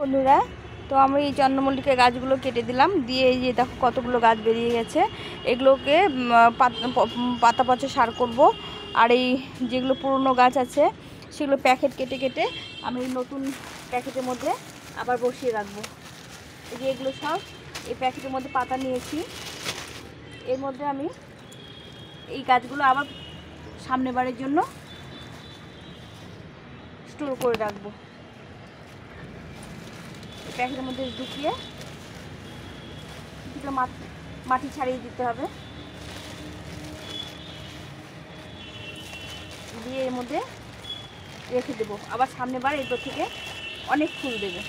বন্ধুরা, তো আমি এই চন্দ্রমল্লিকা গাছগুলো কেটে দিলাম, দিয়ে এই যে দেখো কতগুলো গাছ বেরিয়ে গেছে। এগুলোকে পাতা পচা সার করব। আর এই যেগুলো পুরনো গাছ আছে সেগুলো প্যাকেট কেটে কেটে আমি নতুন প্যাকেটের মধ্যে আবার বসিয়ে রাখবো। এই যে এগুলো সব এই প্যাকেটের মধ্যে পাতা নিয়েছি, এর মধ্যে আমি এই গাছগুলো আবার সামনে বারের জন্য স্টোর করে রাখবো। প্যাকেটের মধ্যে ঢুকিয়ে কিছুটা মাটি ছাড়িয়ে দিতে হবে, দিয়ে এর মধ্যে রেখে দেবো। আবার সামনে বার এরপর থেকে অনেক ফুল দেবে।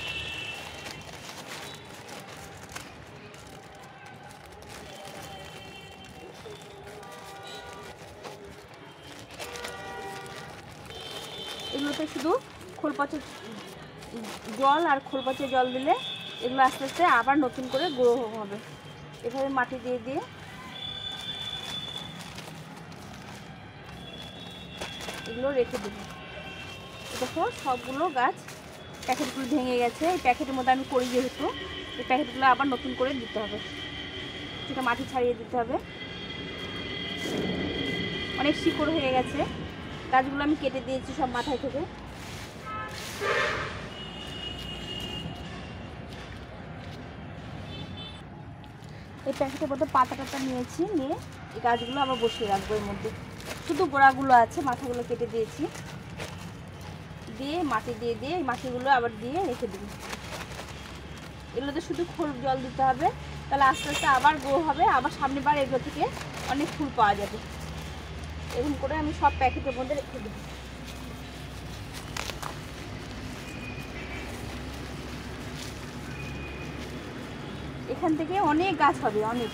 এগুলোতে শুধু খোল পচা জল আর খোল পচা জল দিলে এগুলো আস্তে আস্তে আবার নতুন করে গ্রো হবে। এভাবে মাটি দিয়ে দিয়ে এগুলো রেখে দেবো। দেখো সবগুলো গাছ প্যাকেটগুলো ভেঙে গেছে। এই প্যাকেটের মধ্যে আমি করি যেহেতু, এই প্যাকেটগুলো আবার নতুন করে দিতে হবে, সেটা মাটি ছাড়িয়ে দিতে হবে। অনেক শিকড় হয়ে গেছে, গাছগুলো আমি কেটে দিয়েছি সব মাথায় থেকে। এই প্যাকেটের মধ্যে পাতা টাতা নিয়েছি, নিয়ে এই গাছগুলো আবার বসিয়ে রাখবো। এর মধ্যে শুধু গোড়াগুলো আছে, মাথাগুলো কেটে দিয়েছি, দিয়ে মাটি দিয়ে দিয়ে এই মাটিগুলো আবার দিয়ে রেখে দেবো। এগুলোতে শুধু খোল জল দিতে হবে, তাহলে আস্তে আস্তে আবার গ্রো হবে। আবার সামনে বার এগুলো থেকে অনেক ফুল পাওয়া যাবে। এরকম করে আমি সব প্যাকেটের মধ্যে রেখে দেবো। এখান থেকে অনেক গাছ হবে, অনেক।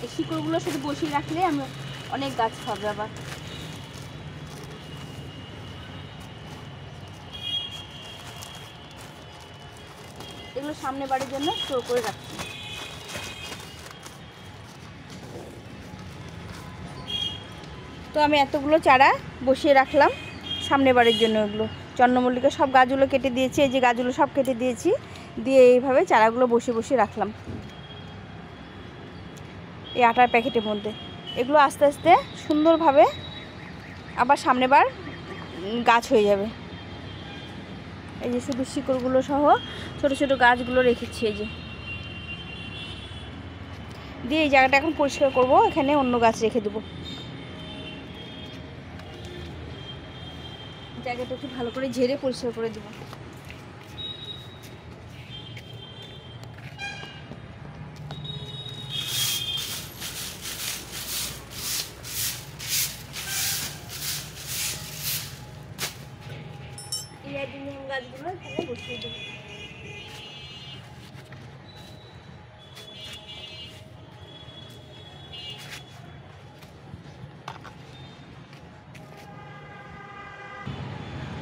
এই শিকড়গুলো শুধু বসিয়ে রাখলে আমি অনেক গাছ হবে আবার। এগুলো সামনে বাড়ির জন্য স্টোর করে রাখছি। তো আমি এতগুলো চারা বসিয়ে রাখলাম সামনে বাড়ির জন্য। এগুলো চন্দ্রমল্লিকা সব গাছগুলো কেটে দিয়েছি, এই যে গাছগুলো সব কেটে দিয়েছি, দিয়ে এইভাবে চারাগুলো বসিয়ে বসিয়ে রাখলাম এই আটার প্যাকেটের মধ্যে। এগুলো আস্তে আস্তে সুন্দরভাবে আবার সামনে বার গাছ হয়ে যাবে। এই যে শুধু শিকড়গুলো সহ ছোট ছোট গাছগুলো রেখেছি, এই যে দিয়ে এই জায়গাটা এখন পরিষ্কার করব, এখানে অন্য গাছ রেখে দেবো। জায়গাটা একটু ভালো করে ঝেড়ে পরিষ্কার করে দেবো। এই অ্যাডিনিয়াম গাছগুলো এখানে বসিয়ে দেবো।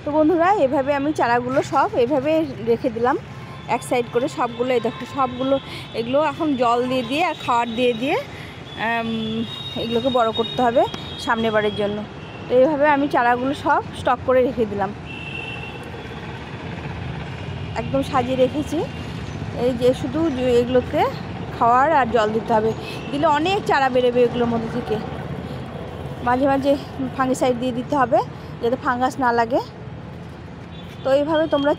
তো বন্ধুরা, এভাবে আমি চারাগুলো সব এভাবে রেখে দিলাম এক সাইড করে সবগুলো। এই দেখো সবগুলো এগুলো এখন জল দিয়ে দিয়ে আর খাবার দিয়ে দিয়ে এগুলোকে বড় করতে হবে সামনে বারের জন্য। তো এইভাবে আমি চারাগুলো সব স্টক করে রেখে দিলাম, একদম সাজিয়ে রেখেছি। এই যে শুধু এগুলোতে খাওয়ার আর জল দিতে হবে, দিলে অনেক চারা বেরোবে এগুলোর মধ্যে থেকে। মাঝে মাঝে ফাঙ্গিসাইড দিয়ে দিতে হবে যাতে ফাঙ্গাস না লাগে। তো এইভাবে তোমরা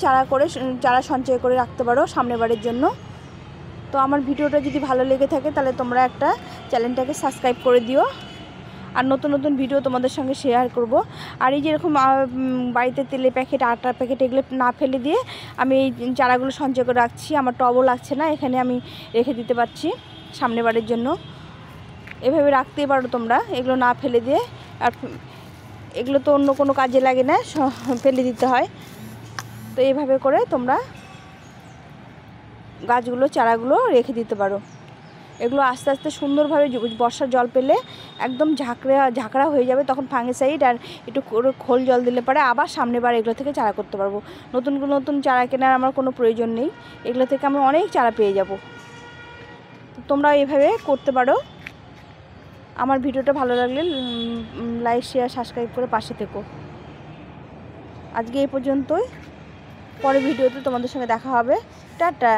চারা সঞ্চয় করে রাখতে পারো সামনে বারের জন্য। তো আমার ভিডিওটা যদি ভালো লেগে থাকে তাহলে তোমরা একটা চ্যানেলটাকে সাবস্ক্রাইব করে দিও, আর নতুন নতুন ভিডিও তোমাদের সঙ্গে শেয়ার করব। আর এই যেরকম বাড়িতে তেলের প্যাকেট, আটার প্যাকেট এগুলো না ফেলে দিয়ে আমি এই চারাগুলো সঞ্চয় করে রাখছি। আমার টবও লাগছে না, এখানে আমি রেখে দিতে পারছি সামনে বারের জন্য। এভাবে রাখতেই পারো তোমরা, এগুলো না ফেলে দিয়ে। আর এগুলো তো অন্য কোনো কাজে লাগে না, ফেলে দিতে হয়। তো এইভাবে করে তোমরা গাছগুলো চারাগুলো রেখে দিতে পারো। এগুলো আস্তে আস্তে সুন্দরভাবে বর্ষার জল পেলে একদম ঝাঁকড়া হয়ে যাবে, তখন ফাঙ্গিসাইড আর একটু খোল জল দিলে পরে আবার সামনে বার এগুলো থেকে চারা করতে পারবো। নতুন নতুন চারা কেনার আমার কোনো প্রয়োজন নেই, এগুলো থেকে আমি অনেক চারা পেয়ে যাব। তোমরা এইভাবে করতে পারো। আমার ভিডিওটা ভালো লাগলে লাইক শেয়ার সাবস্ক্রাইব করে পাশে থেকো। আজকে এই পর্যন্তই, পরের ভিডিওতে তোমাদের সঙ্গে দেখা হবে। টাটা।